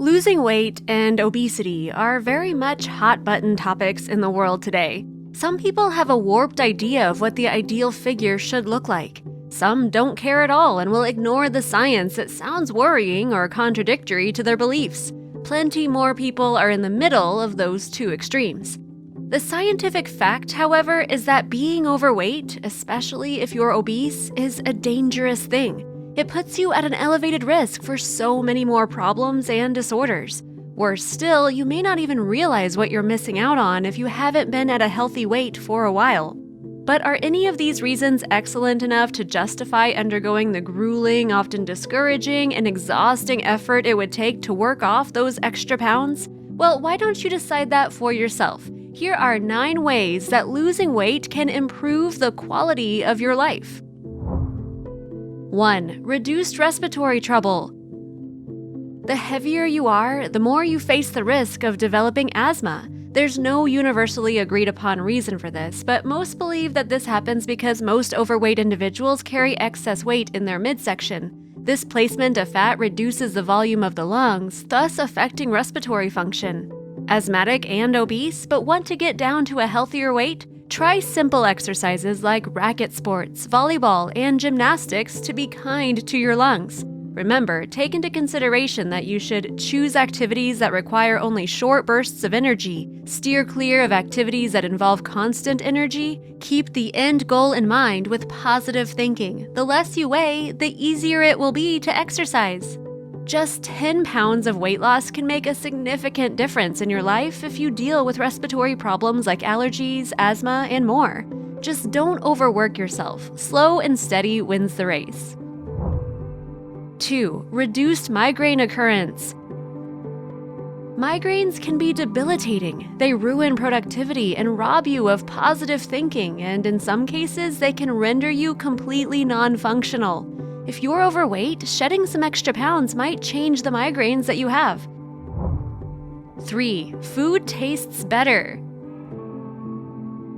Losing weight and obesity are very much hot-button topics in the world today. Some people have a warped idea of what the ideal figure should look like. Some don't care at all and will ignore the science that sounds worrying or contradictory to their beliefs. Plenty more people are in the middle of those two extremes. The scientific fact, however, is that being overweight, especially if you're obese, is a dangerous thing. It puts you at an elevated risk for so many more problems and disorders. Worse still, you may not even realize what you're missing out on if you haven't been at a healthy weight for a while. But are any of these reasons excellent enough to justify undergoing the grueling, often discouraging, and exhausting effort it would take to work off those extra pounds? Well, why don't you decide that for yourself? Here are 9 ways that losing weight can improve the quality of your life. 1. Reduced respiratory trouble. The heavier you are, the more you face the risk of developing asthma. There's no universally agreed upon reason for this, but most believe that this happens because most overweight individuals carry excess weight in their midsection. This placement of fat reduces the volume of the lungs, thus affecting respiratory function. Asthmatic and obese, but want to get down to a healthier weight? Try simple exercises like racket sports, volleyball, and gymnastics to be kind to your lungs. Remember, take into consideration that you should choose activities that require only short bursts of energy, steer clear of activities that involve constant energy, keep the end goal in mind with positive thinking. The less you weigh, the easier it will be to exercise. Just 10 pounds of weight loss can make a significant difference in your life if you deal with respiratory problems like allergies, asthma, and more. Just don't overwork yourself. Slow and steady wins the race. 2. Reduced migraine occurrence. Migraines can be debilitating. They ruin productivity and rob you of positive thinking, and in some cases, they can render you completely non-functional. If you're overweight, shedding some extra pounds might change the migraines that you have. 3. Food tastes better.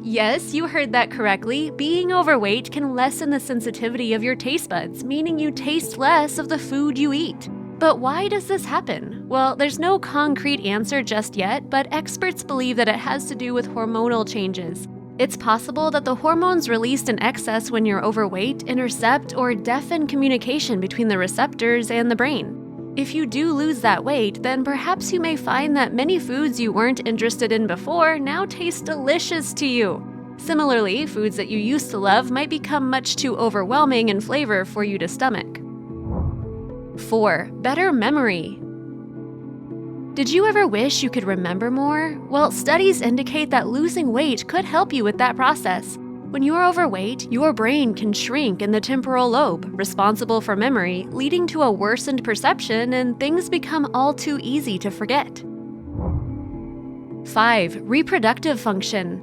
Yes, you heard that correctly. Being overweight can lessen the sensitivity of your taste buds, meaning you taste less of the food you eat. But why does this happen? Well, there's no concrete answer just yet, but experts believe that it has to do with hormonal changes. It's possible that the hormones released in excess when you're overweight intercept or deafen communication between the receptors and the brain. If you do lose that weight, then perhaps you may find that many foods you weren't interested in before now taste delicious to you. Similarly, foods that you used to love might become much too overwhelming in flavor for you to stomach. 4. Better memory. Did you ever wish you could remember more? Well, studies indicate that losing weight could help you with that process. When you're overweight, your brain can shrink in the temporal lobe, responsible for memory, leading to a worsened perception, and things become all too easy to forget. 5. Reproductive function.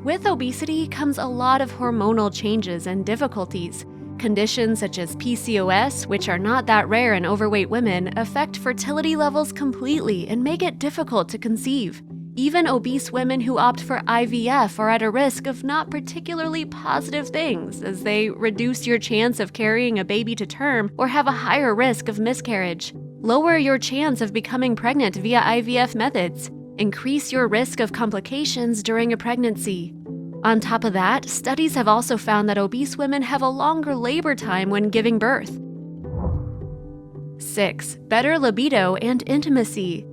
With obesity comes a lot of hormonal changes and difficulties. Conditions such as PCOS, which are not that rare in overweight women, affect fertility levels completely and make it difficult to conceive. Even obese women who opt for IVF are at a risk of not particularly positive things, as they reduce your chance of carrying a baby to term or have a higher risk of miscarriage. Lower your chance of becoming pregnant via IVF methods. Increase your risk of complications during a pregnancy. On top of that, studies have also found that obese women have a longer labor time when giving birth. 6. Better libido and intimacy.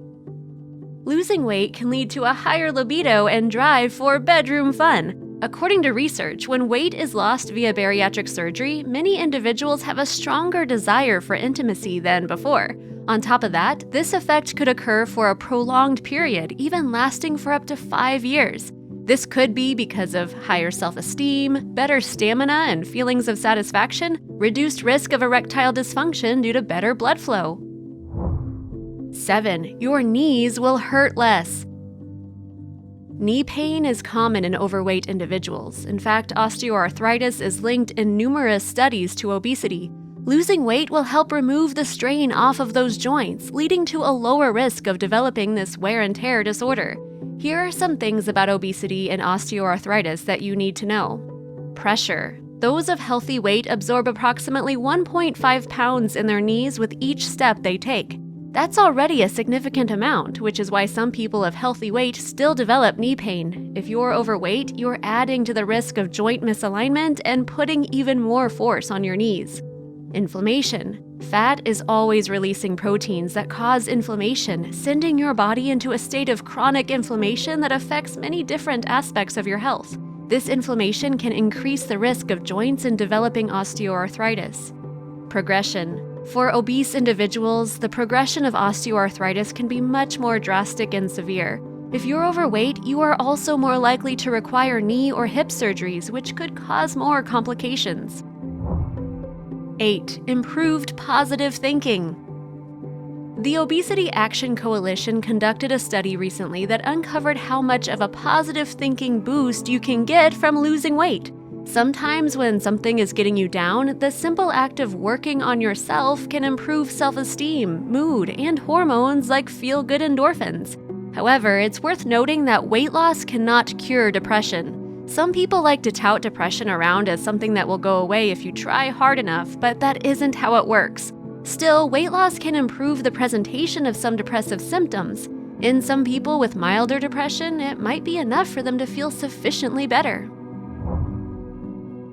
Losing weight can lead to a higher libido and drive for bedroom fun. According to research, when weight is lost via bariatric surgery, many individuals have a stronger desire for intimacy than before. On top of that, this effect could occur for a prolonged period, even lasting for up to 5 years. This could be because of higher self-esteem, better stamina and feelings of satisfaction, reduced risk of erectile dysfunction due to better blood flow. 7. Your knees will hurt less. Knee pain is common in overweight individuals. In fact, osteoarthritis is linked in numerous studies to obesity. Losing weight will help remove the strain off of those joints, leading to a lower risk of developing this wear and tear disorder. Here are some things about obesity and osteoarthritis that you need to know. Pressure. Those of healthy weight absorb approximately 1.5 pounds in their knees with each step they take. That's already a significant amount, which is why some people of healthy weight still develop knee pain. If you're overweight, you're adding to the risk of joint misalignment and putting even more force on your knees. Inflammation. Fat is always releasing proteins that cause inflammation, sending your body into a state of chronic inflammation that affects many different aspects of your health. This inflammation can increase the risk of joints and developing osteoarthritis. Progression. For obese individuals, the progression of osteoarthritis can be much more drastic and severe. If you're overweight, you are also more likely to require knee or hip surgeries, which could cause more complications. 8. Improved positive thinking. The Obesity Action Coalition conducted a study recently that uncovered how much of a positive thinking boost you can get from losing weight. Sometimes when something is getting you down, the simple act of working on yourself can improve self-esteem, mood, and hormones like feel-good endorphins. However, it's worth noting that weight loss cannot cure depression. Some people like to tout depression around as something that will go away if you try hard enough, but that isn't how it works. Still, weight loss can improve the presentation of some depressive symptoms. In some people with milder depression, it might be enough for them to feel sufficiently better.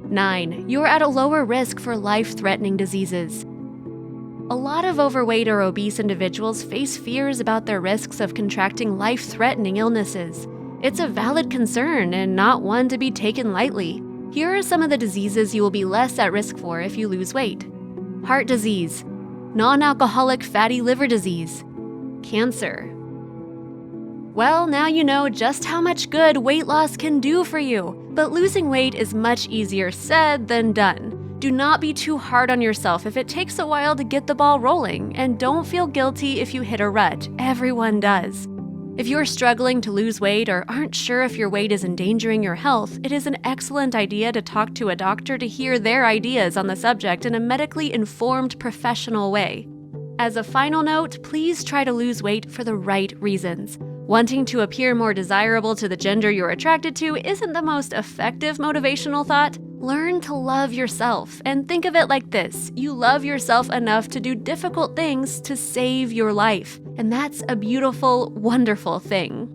9. You're at a lower risk for life-threatening diseases. A lot of overweight or obese individuals face fears about their risks of contracting life-threatening illnesses. It's a valid concern and not one to be taken lightly. Here are some of the diseases you will be less at risk for if you lose weight. Heart disease, non-alcoholic fatty liver disease, cancer. Well, now you know just how much good weight loss can do for you, but losing weight is much easier said than done. Do not be too hard on yourself if it takes a while to get the ball rolling, and don't feel guilty if you hit a rut. Everyone does. If you're struggling to lose weight or aren't sure if your weight is endangering your health, it is an excellent idea to talk to a doctor to hear their ideas on the subject in a medically informed, professional way. As a final note, please try to lose weight for the right reasons. Wanting to appear more desirable to the gender you're attracted to isn't the most effective motivational thought. Learn to love yourself and think of it like this: you love yourself enough to do difficult things to save your life. And that's a beautiful, wonderful thing.